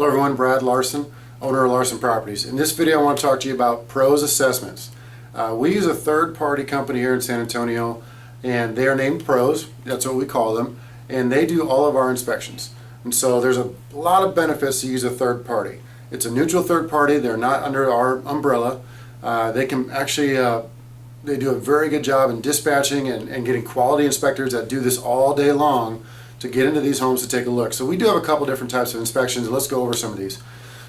Hello everyone, Brad Larson, owner of Larson Properties. In this video I want to talk to you about pros assessments. We use a third-party company here in San Antonio, and they are named pros, that's what we call them, and they do all of our inspections. And so there's a lot of benefits to use a third party. It's a neutral third party, they're not under our umbrella. They can actually, they do a very good job in dispatching and getting quality inspectors that do this all day long to get into these homes to take a look. So we do have a couple different types of inspections. Let's go over some of these.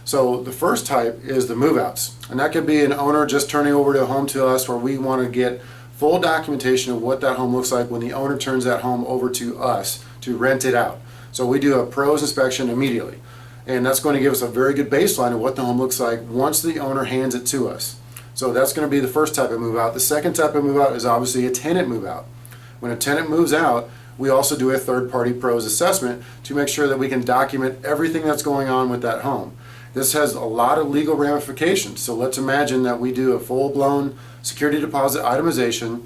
So the first type is the move-outs, and that could be an owner just turning over to a home to us where we want to get full documentation of what that home looks like when the owner turns that home over to us to rent it out. So we do a pros inspection immediately, and that's going to give us a very good baseline of what the home looks like once the owner hands it to us. So that's going to be the first type of move-out. The second type of move-out is obviously a tenant move-out. When a tenant moves out, we also do a third-party pros assessment to make sure that we can document everything that's going on with that home. This has a lot of legal ramifications. So let's imagine that we do a full-blown security deposit itemization.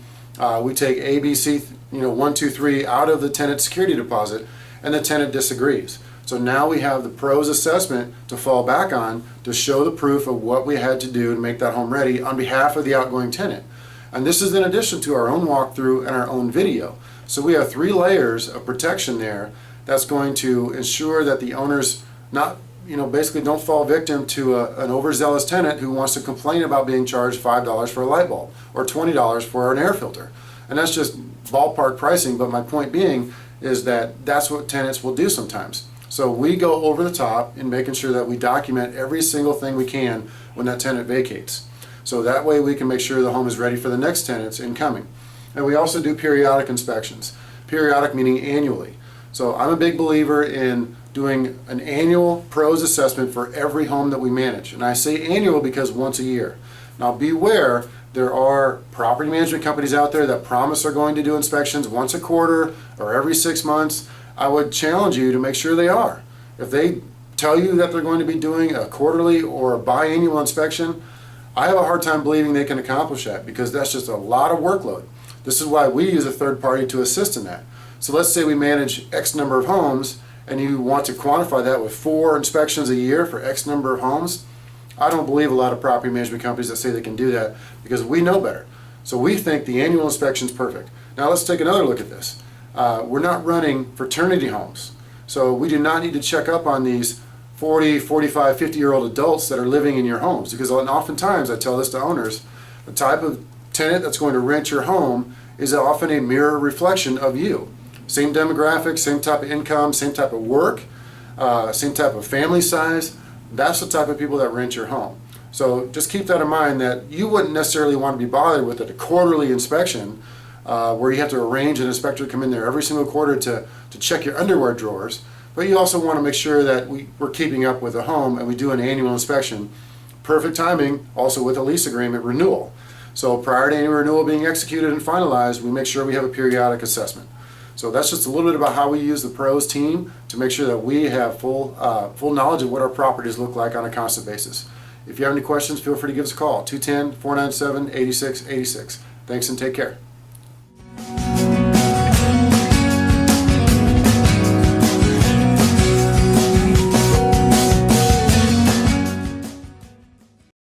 We take ABC, 1, 2, 3 out of the tenant security deposit, and the tenant disagrees. So now we have the pros assessment to fall back on to show the proof of what we had to do to make that home ready on behalf of the outgoing tenant. And this is in addition to our own walkthrough and our own video. So we have 3 layers of protection there that's going to ensure that the owners not, basically don't fall victim to an overzealous tenant who wants to complain about being charged $5 for a light bulb or $20 for an air filter. And that's just ballpark pricing, but my point being is that that's what tenants will do sometimes. So we go over the top in making sure that we document every single thing we can when that tenant vacates. So that way we can make sure the home is ready for the next tenants incoming. And we also do periodic inspections. Periodic meaning annually. So I'm a big believer in doing an annual pros assessment for every home that we manage. And I say annual because once a year. Now beware, there are property management companies out there that promise they're going to do inspections once a quarter or every 6 months. I would challenge you to make sure they are. If they tell you that they're going to be doing a quarterly or a biannual inspection, I have a hard time believing they can accomplish that because that's just a lot of workload. This is why we use a third party to assist in that. So let's say we manage X number of homes and you want to quantify that with 4 inspections a year for X number of homes. I don't believe a lot of property management companies that say they can do that because we know better. So we think the annual inspection is perfect. Now let's take another look at this. We're not running fraternity homes. So we do not need to check up on these 40, 45, 50-year-old adults that are living in your homes because oftentimes I tell this to owners, the type of tenant that's going to rent your home is often a mirror reflection of you. Same demographics, same type of income, same type of work, same type of family size. That's the type of people that rent your home. So just keep that in mind that you wouldn't necessarily want to be bothered with a quarterly inspection where you have to arrange an inspector to come in there every single quarter to check your underwear drawers. But you also want to make sure that we're keeping up with the home and we do an annual inspection. Perfect timing also with a lease agreement renewal. So prior to any renewal being executed and finalized, we make sure we have a periodic assessment. So that's just a little bit about how we use the pros team to make sure that we have full knowledge of what our properties look like on a constant basis. If you have any questions, feel free to give us a call, 210-497-8686. Thanks and take care.